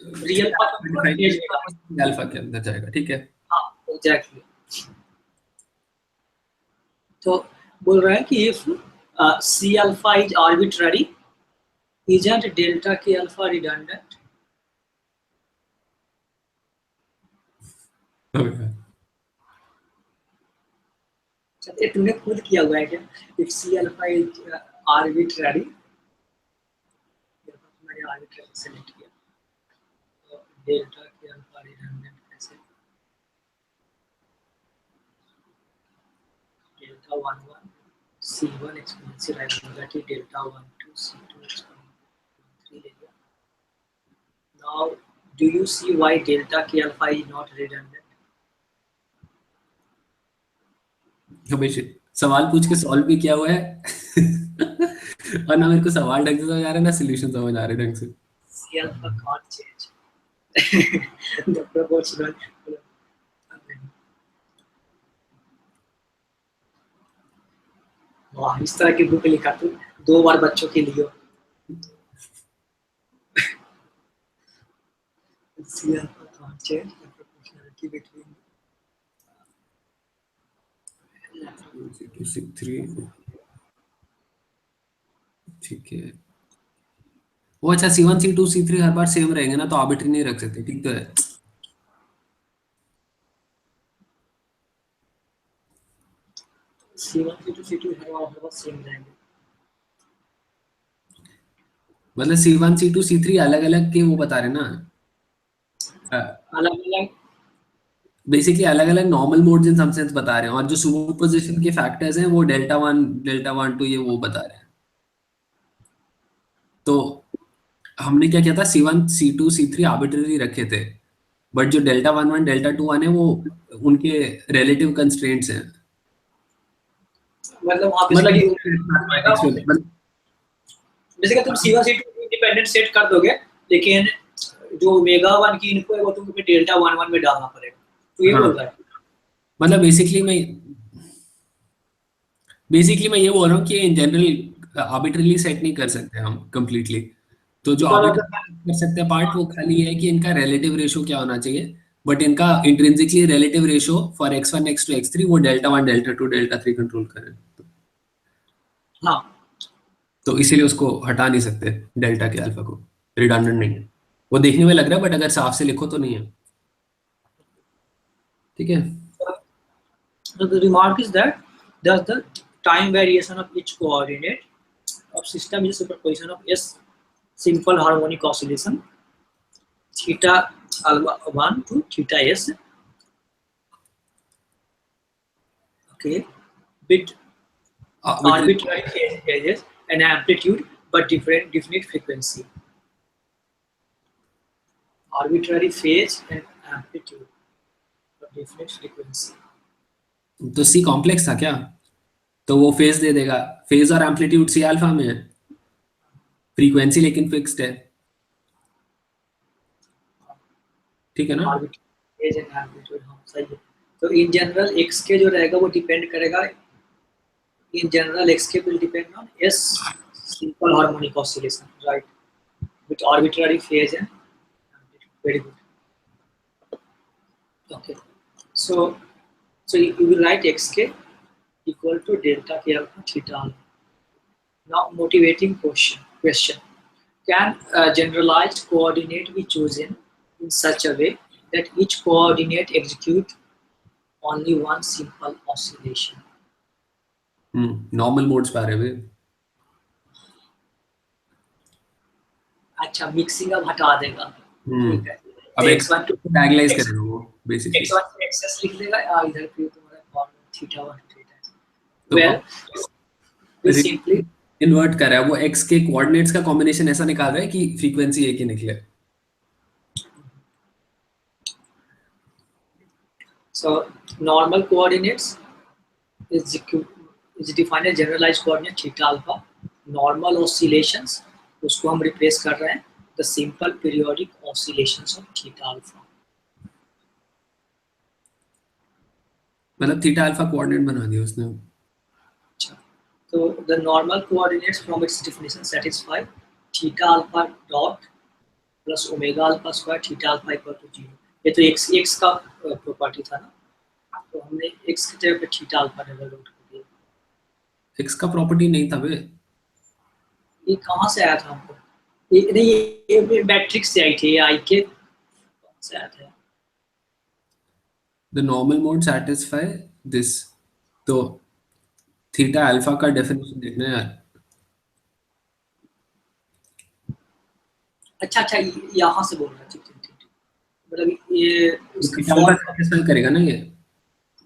रियल पार्ट एज में डाला। अल्फा के अंदर जाएगा, ठीक है। हाँ, एग्जैक्टली। तो बोल रहा है कि if c alpha is arbitrary, isn't delta k alpha redundant? ये तुमने खुद किया हुआ है क्या? If c alpha is arbitrary, मैंने आर्बिट्रेरी सेलेक्ट किया, तो डेल्टा के अल्फा रिडंडेंट कैसे, delta 1 1 C1 exponential i omega t delta 1 2 C2 exponential 3 ले लिया. Now do you see why delta k alpha is not redundant? हमेशा सवाल पूछ के सॉल्व भी किया हुआ है और ना मेरे को सवाल ढंग से समझ आ रहा है ना सॉल्यूशन समझ आ रहे ढंग से. C alpha can't change. The proportional. वाह, इस तरह की बुक लिखा तू 2 बार बच्चों के लिए. C alpha can't change the proportionality between C2 C3 ठीक है. वो अच्छा C1 C2 C3 हर बार सेम रहेंगे ना, तो आर्बिट्री नहीं रख सकते. ठीक तो है. C1 C2 C2 हर बार सेम रहेंगे. मतलब C1 C2 C3 अलग अलग के वो बता रहे ना, अलग अलग. बेसिकली अलग अलग नॉर्मल मोड्स इन सम सेंस बता रहे हैं, और जो सुपरपोजिशन के फैक्टर्स हैं वो डेल्टा 1 2 ये वो बता रहे हैं. तो हमने क्या किया था, C1 C2 C3 आर्बिट्ररी रखे थे, बट जो डेल्टा 1 1 डेल्टा 2 1 है वो उनके रिलेटिव कंस्ट्रेंट्स हैं. मतलब वहाँ मतलब बेसिकली बेसिकली तुम C1 C2 इंडिपेंडेंट सेट कर दोगे, लेकिन जो ओमेगा 1 की इनको है वो तुमको डेल्टा 1 1 में डालना पड़ेगा. तो ये हाँ, बोल रहा है. मतलब बेसिकली मैं ये बोल रहा हूँ कि इन जनरल आर्बिट्रली सेट नहीं कर सकते हम कंप्लीटली. तो जो बिकॉज ऑफ द आर्बिट्रली कर सकते हैं पार्ट वो खाली ये है कि इनका रिलेटिव रेशो क्या होना चाहिए, बट इनका intrinsically relative ratio for x1 x2 x3 वो डेल्टा 1 डेल्टा 2 डेल्टा 3 कंट्रोल करें. हाँ. तो इसीलिए उसको हटा नहीं सकते डेल्टा के अल्फा को. रिडंडेंट नहीं है. वो देखने में लग रहा है, बट अगर साफ से लिखो तो नहीं है. ठीक है. So the remark is that thus the time variation of each coordinate of system is superposition of S simple harmonic oscillation theta alpha 1 to theta S, okay, with arbitrary phases and amplitude but different definite frequency. Arbitrary phase and amplitude but definite frequency. तो C complex था क्या, तो वो phase दे देगा. Phase और amplitude C alpha में है, frequency लेकिन फिक्स्ड है. ठीक है ना. Arbitrary phase and amplitude, हाँ सही है. तो इन जनरल x के जो रहेगा वो डिपेंड करेगा, in general xk will depend on S simple harmonic oscillation, right, with arbitrary phase and amplitude. Very good. Okay, so you will write xk equal to delta k alpha theta alpha. Now motivating question, can a generalized coordinate be chosen in such a way that each coordinate execute only one simple oscillation? Normal modes पे आ रहे हुए. अच्छा, mixing अब हटा देगा. ठीक है. अब x1 to डायगोनलाइज x करेगा वो बेसिकली. x1 एक्सेस लिख देगा, इधर पे तुम्हारा formula theta 1 theta. Well we simply invert कर रहा है वो, x के कोऑर्डिनेट्स का कॉम्बिनेशन ऐसा निकाल रहा है कि फ्रीक्वेंसी एक ही निकले. so normal coordinates is defined as generalized coordinate theta alpha. Normal oscillations उसको हम रिप्लेस कर रहे हैं the simple periodic oscillations of theta alpha. मतलब थीटा अल्फा कोऑर्डिनेट बना दिया उसने. अच्छा, तो the normal coordinates from its definition satisfy theta alpha dot plus omega alpha square theta alpha equal to 0. ये तो x का प्रॉपर्टी था ना, तो हमने x की जगह पे थीटा अल्फा डबल डॉट कर दिया. x का प्रॉपर्टी नहीं था बे. ये कहाँ से आया था हमको? ये नहीं, ये मैट्रिक्स से आई थी, आई के कहाँ से आया था? The normal mode satisfy this. तो थीटा अल्फा का डेफिनेशन देखना है यार. अच्छा अच्छा, यहाँ से बोल रहा है, ठीक ठीक ठीक ठीक। मतलब ये तो इसका थीटा अल्फा फॉर्म सेटिस्फाई करेगा ना ये।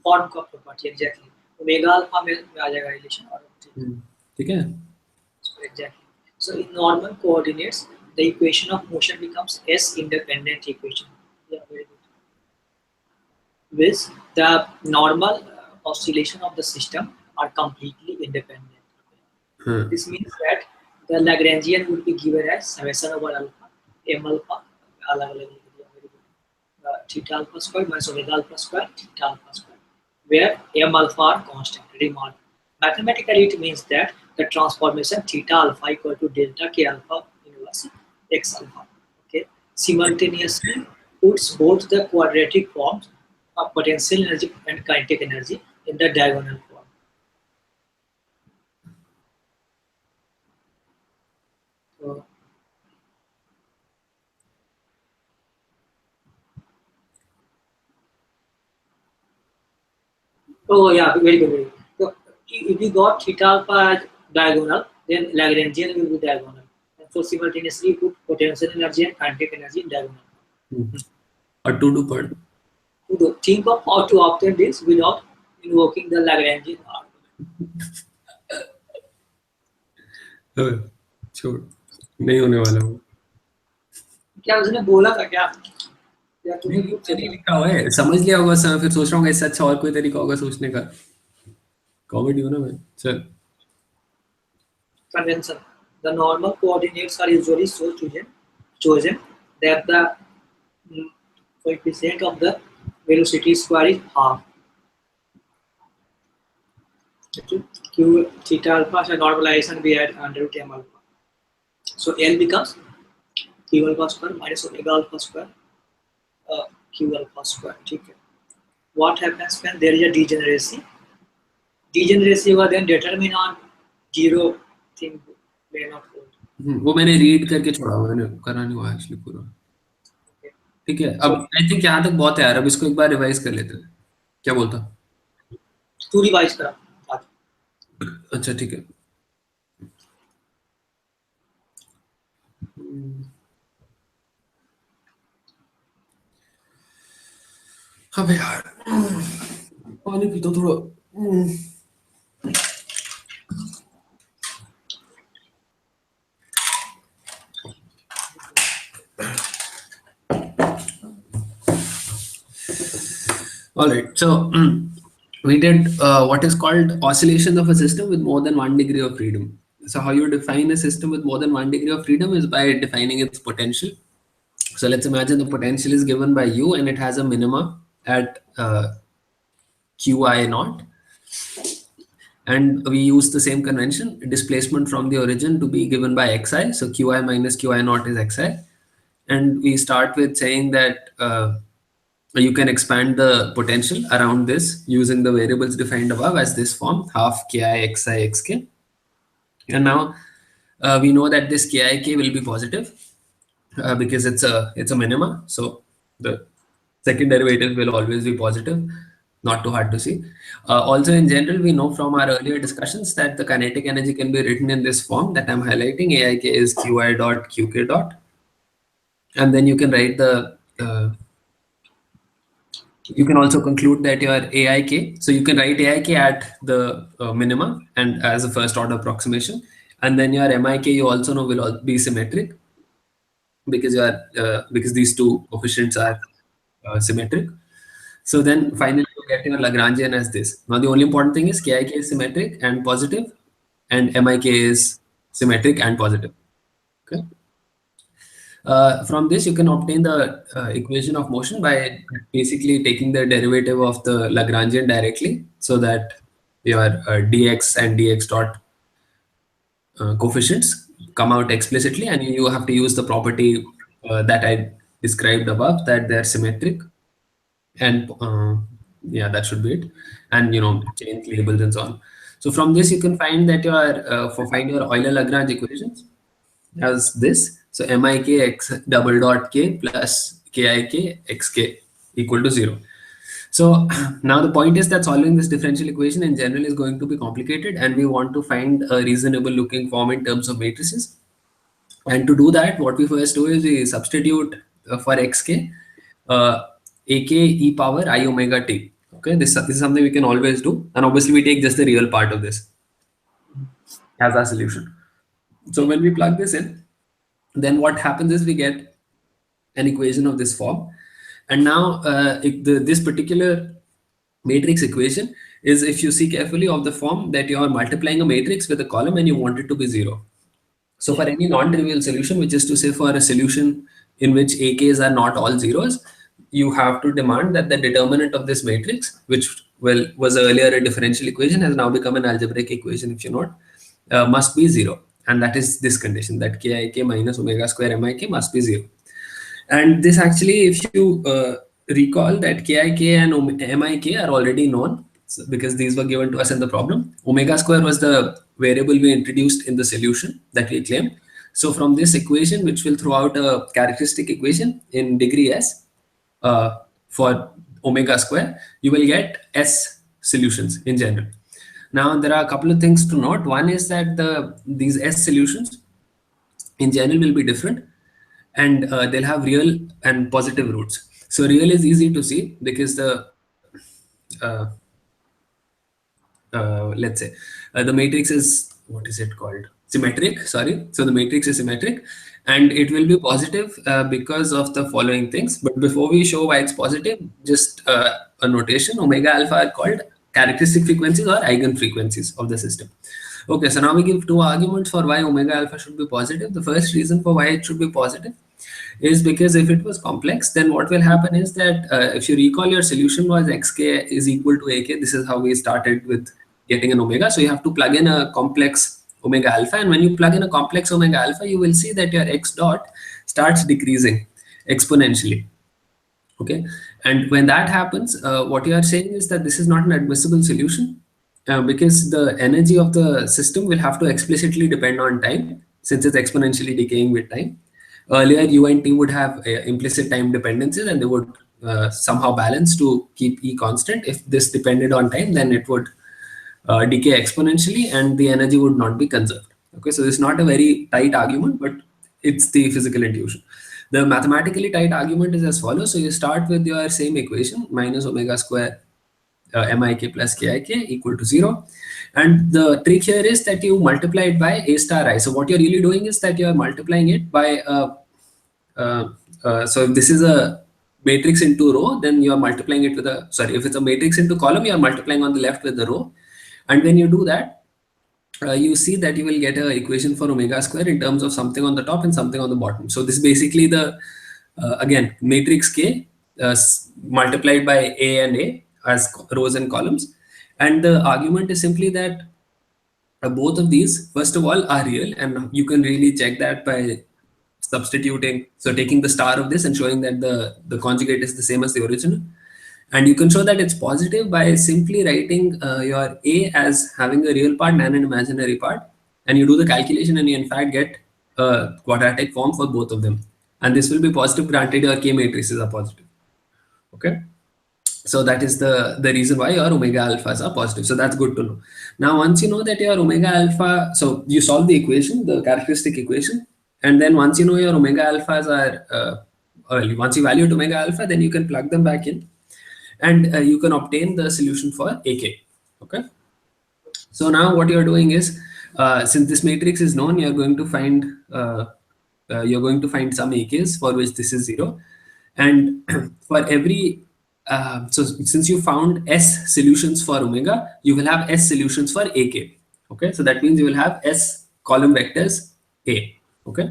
फॉर्म का प्रॉपर्टी एग्जैक्टली, ओमेगा अल्फा में आ जाएगा रिलेशन और ठीक है। exactly. So in normal coordinates, the equation of motion becomes S independent equation. Yeah, very good. With the normal oscillation of the system are completely independent. हाँ This means that the Lagrangian would be given as summation over alpha, m alpha, अलग अलग लिख दिया, very good. Theta alpha square minus omega alpha square, theta alpha square, where m alpha are constant. Remark. Mathematically, it means that the transformation theta alpha equal to delta k alpha inverse x alpha. Okay, simultaneously puts both the quadratic forms of potential energy and kinetic energy in the diagonal form. So, oh yeah, very good, very good. So if you got theta alpha as diagonal, then Lagrangian will be diagonal. And so simultaneously put potential energy and kinetic energy in diagonal. और to do पढ़। To think of how to obtain this without invoking the Lagrangian argument. छोड़, नहीं होने वाला वो। क्या उसने बोला था क्या? या तुम्हें नहीं, खुद से मैंने लिखा हुआ है, समझ लिया होगा सर, फिर सोच रहा हूँ इससे अच्छा और कोई तरीका होगा सोचने का। कॉमेडी हो ना मैं चल। convention? The normal coordinates are usually so chosen that the coefficient of the velocity square is half. Q theta alpha is a normalization we add under root m alpha. So L becomes Q alpha square minus omega alpha square Q alpha square. ठीक है. What happens when there is a degeneracy? Degeneracy होगा then determinant zero thing may not hold. वो मैंने read करके छोड़ा हुआ, मैंने करा नहीं हुआ एक्चुअली पूरा। Okay. ठीक है, अब So आई थिंक यहाँ तक बहुत है यार, अब इसको एक बार रिवाइज कर लेते हैं, क्या बोलता? तू रिवाइज करा आज. अच्छा ठीक है। अबे यार पानी पीता थोड़ा। All right, so we did what is called oscillation of a system with more than 1 degree of freedom. So how you define a system with more than 1 degree of freedom is by defining its potential. So let's imagine the potential is given by U and it has a minima at Qi naught. And we use the same convention, displacement from the origin to be given by Xi. So Qi minus Qi naught is Xi. And we start with saying that you can expand the potential around this using the variables defined above as this form, half Ki Xi Xk. And now we know that this Kik will be positive because it's a minima. So the second derivative will always be positive, not too hard to see. Also, in general, we know from our earlier discussions that the kinetic energy can be written in this form that I'm highlighting. Aik is Qi dot Qk dot. And then you can write you can also conclude that your AIK, so you can write AIK at the minima and as a first order approximation. And then your MIK you also know will be symmetric because you are because these two coefficients are symmetric. So then finally you get your Lagrangian as this. Now the only important thing is KIK is symmetric and positive, and MIK is symmetric and positive. Okay. From this you can obtain the equation of motion by basically taking the derivative of the Lagrangian directly, so that your dx and dx dot coefficients come out explicitly, and you have to use the property that I described above, that they're symmetric, and yeah, that should be it, and change labels and so on. So from this you can find that for find your Euler Lagrange equations as this. So mik x double dot k plus kik xk equal to 0. So now the point is that solving this differential equation in general is going to be complicated, and we want to find a reasonable looking form in terms of matrices. And to do that, what we first do is we substitute for xk uh, ak e power I omega t. Okay, this is something we can always do, and obviously we take just the real part of this as our solution. So when we plug this in, then what happens is we get an equation of this form. And now this particular matrix equation is, if you see carefully, of the form that you are multiplying a matrix with a column and you want it to be zero. So for Yeah. any non-trivial solution, which is to say for a solution in which AKs are not all zeros, you have to demand that the determinant of this matrix, which was earlier a differential equation, has now become an algebraic equation, if you note, must be zero. And that is this condition, that Kik minus omega square Mik must be zero. And this actually, if you recall, that Kik and Mik are already known, because these were given to us in the problem. Omega square was the variable we introduced in the solution that we claimed. So from this equation, which will throw out a characteristic equation in degree s for omega square, you will get s solutions in general. Now there are a couple of things to note. One is that these s solutions in general will be different, and they'll have real and positive roots. So real is easy to see because uh, let's say the matrix is, what is it called, symmetric, sorry. So the matrix is symmetric, and it will be positive because of the following things. But before we show why it's positive, just a notation: omega alpha are called characteristic frequencies or eigen frequencies of the system. Okay, so now we give two arguments for why omega alpha should be positive. The first reason for why it should be positive is because if it was complex, then what will happen is that if you recall, your solution was xk is equal to ak. This is how we started with getting an omega. So you have to plug in a complex omega alpha, and when you plug in a complex omega alpha, you will see that your x dot starts decreasing exponentially. Okay, and when that happens, what you are saying is that this is not an admissible solution, because the energy of the system will have to explicitly depend on time, since it's exponentially decaying with time. Earlier, U and T would have implicit time dependencies, and they would somehow balance to keep E constant. If this depended on time, then it would decay exponentially and the energy would not be conserved. Okay, so it's not a very tight argument, but it's the physical intuition. The mathematically tight argument is as follows. So you start with your same equation, minus omega square Mik plus Kik equal to 0. And the trick here is that you multiply it by a star I. So what you're really doing is that you're multiplying it by so if this is a matrix into row, then you are multiplying it with a, sorry, if it's a matrix into column, you are multiplying on the left with the row. And when you do that, you see that you will get an equation for omega square in terms of something on the top and something on the bottom. So this is basically the, again, matrix K multiplied by A and A as rows and columns. And the argument is simply that both of these, first of all, are real, and you can really check that by substituting, so taking the star of this and showing that the conjugate is the same as the original. And you can show that it's positive by simply writing your A as having a real part and an imaginary part, and you do the calculation and you in fact get a quadratic form for both of them, and this will be positive granted your K matrices are positive. Okay, so that is the reason why your omega alphas are positive. So that's good to know. Now once you know that your omega alpha, so you solve the equation, the characteristic equation, and then once you know your omega alphas are well, once you value omega alpha, then you can plug them back in, and you can obtain the solution for AK. Okay, so now what you're doing is, since this matrix is known, you're going to find some AKs for which this is 0, and for every so since you found S solutions for omega, you will have S solutions for AK. Okay, so that means you will have S column vectors A. Okay,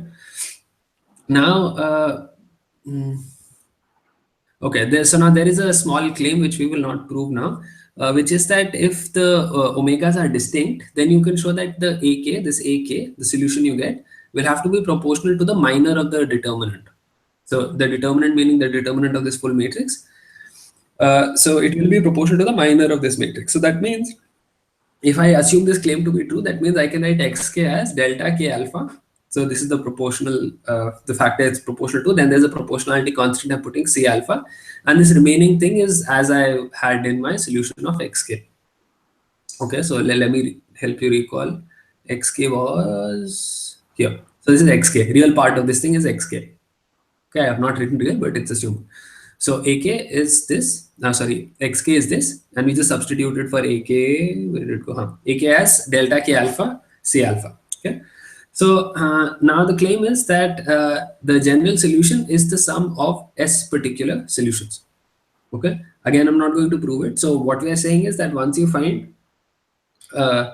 now okay, so now there is a small claim which we will not prove now, which is that if the omegas are distinct, then you can show that the AK, this AK, the solution you get, will have to be proportional to the minor of the determinant. So the determinant meaning the determinant of this full matrix. So it will be proportional to the minor of this matrix. So that means if I assume this claim to be true, that means I can write xk as delta k alpha. So this is the proportional, the factor it's proportional to. Then there's a proportionality constant I'm putting c alpha. And this remaining thing is as I had in my solution of xk. Okay, so let me help you recall. Xk was here. So this is xk. Real part of this thing is xk. Okay, I have not written real, but it's assumed. So ak is this. Sorry, xk is this, and we just substituted for ak. Where did it go? Ak as delta k alpha c alpha. Okay. So now the claim is that the general solution is the sum of s particular solutions. Okay. Again, I'm not going to prove it. So what we are saying is that once you find, uh,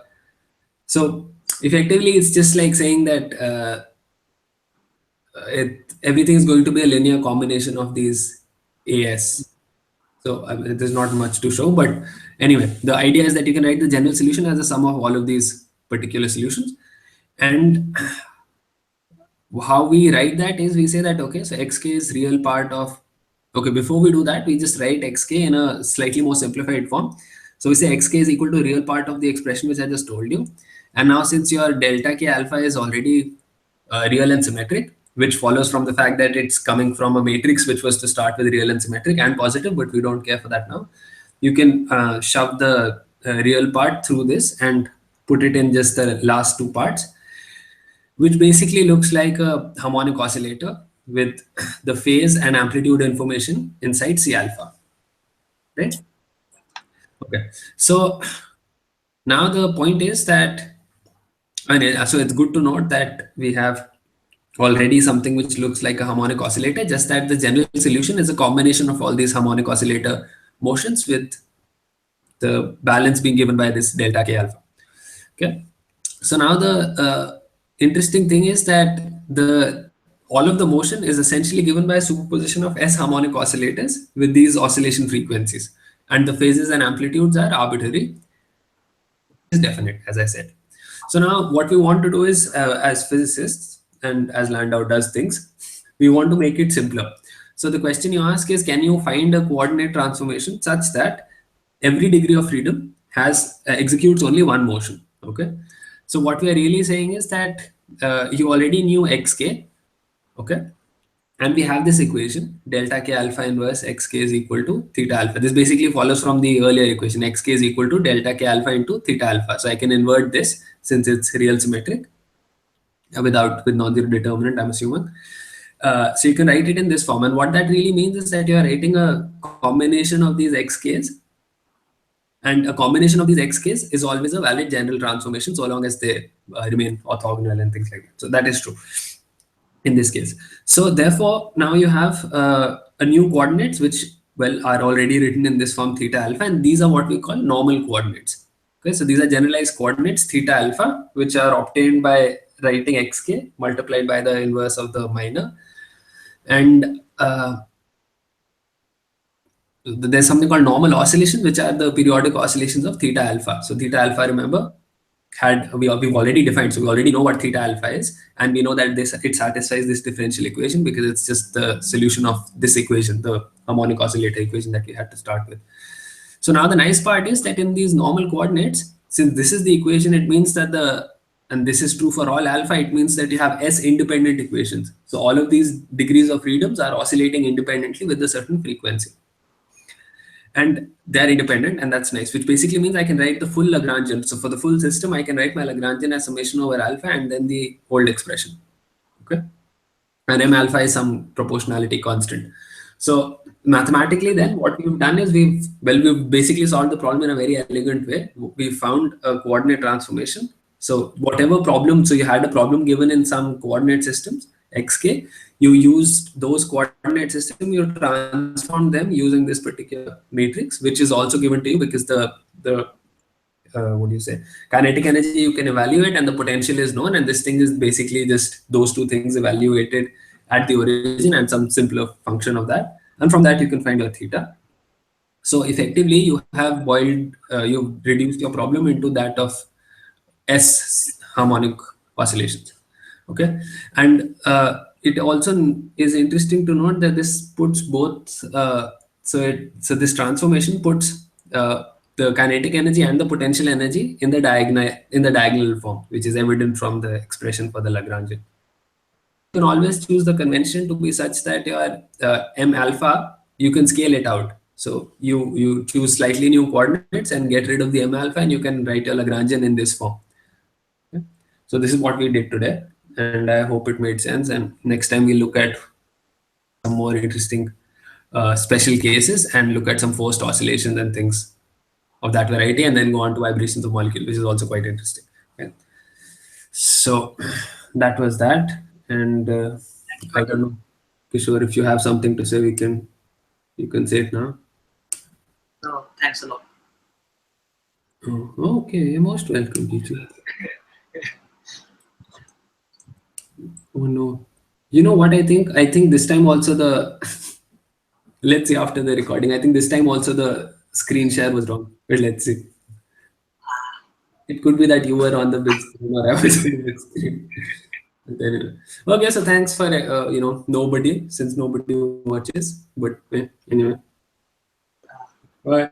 so effectively, it's just like saying that everything is going to be a linear combination of these as. So there's not much to show, but anyway, the idea is that you can write the general solution as a sum of all of these particular solutions. And how we write that is we say that, okay, so xk is real part of, okay, before we do that, we just write xk in a slightly more simplified form. So we say xk is equal to real part of the expression which I just told you. And now since your delta k alpha is already real and symmetric, which follows from the fact that it's coming from a matrix which was to start with real and symmetric and positive, but we don't care for that now. You can shove the real part through this and put it in just the last two parts, which basically looks like a harmonic oscillator with the phase and amplitude information inside C alpha, right? Okay. So now the point is that, so it's good to note that we have already something which looks like a harmonic oscillator, just that the general solution is a combination of all these harmonic oscillator motions with the balance being given by this delta k alpha. Okay. So now the interesting thing is that the all of the motion is essentially given by a superposition of S harmonic oscillators with these oscillation frequencies, and the phases and amplitudes are arbitrary, is definite, as I said. So now what we want to do is, as physicists and as Landau does things, we want to make it simpler. So the question you ask is, can you find a coordinate transformation such that every degree of freedom has executes only one motion? Okay. So what we are really saying is that you already knew xk, okay, and we have this equation delta k alpha inverse xk is equal to theta alpha. This basically follows from the earlier equation xk is equal to delta k alpha into theta alpha. So I can invert this since it's real symmetric with non-zero determinant, I'm assuming. So you can write it in this form, and what that really means is that you are writing a combination of these xk's, and a combination of these xk's is always a valid general transformation so long as they remain orthogonal and things like that. So that is true in this case. So therefore, now you have a new coordinates which, well, are already written in this form theta alpha, and these are what we call normal coordinates. Okay, so these are generalized coordinates theta alpha, which are obtained by writing xk multiplied by the inverse of the minor, and there's something called normal oscillations, which are the periodic oscillations of theta alpha. So theta alpha, remember, we've already defined, so we already know what theta alpha is, and we know that it satisfies this differential equation because it's just the solution of this equation, the harmonic oscillator equation that we had to start with. So now the nice part is that in these normal coordinates, since this is the equation, it means that and this is true for all alpha, it means that you have S independent equations. So all of these degrees of freedoms are oscillating independently with a certain frequency, and they're independent, and that's nice, which basically means I can write the full Lagrangian. So for the full system, I can write my Lagrangian as summation over alpha and then the old expression. Okay, and m alpha is some proportionality constant. So mathematically, then what we've done is we've basically solved the problem in a very elegant way. We found a coordinate transformation. So whatever problem, so you had a problem given in some coordinate systems xk, you used those coordinate system, you transformed them using this particular matrix, which is also given to you because the what do you say, kinetic energy you can evaluate and the potential is known, and this thing is basically just those two things evaluated at the origin and some simpler function of that, and from that you can find your theta. So effectively you have you've reduced your problem into that of S harmonic oscillations. Okay, and it also is interesting to note that this puts both. So this transformation puts the kinetic energy and the potential energy in the diagonal form, which is evident from the expression for the Lagrangian. You can always choose the convention to be such that your m alpha, you can scale it out. So you choose slightly new coordinates and get rid of the m alpha, and you can write your Lagrangian in this form. Okay? So this is what we did today. and I hope it made sense. And next time we look at some more interesting special cases and look at some forced oscillations and things of that variety, and then go on to vibrations of molecule, which is also quite interesting. Okay. So that was that, and Thank you, I Atul. don't know, Kishore, if you have something to say, you can say it now. No, thanks a lot. Oh, okay, you're most welcome, teacher. Oh no, you know what I think? I think this time also the let's see after the recording. I think this time also the screen share was wrong. But let's see. It could be that you were on the big screen or I was on the big screen. But anyway. Okay, so thanks for nobody, since nobody watches. But anyway, bye.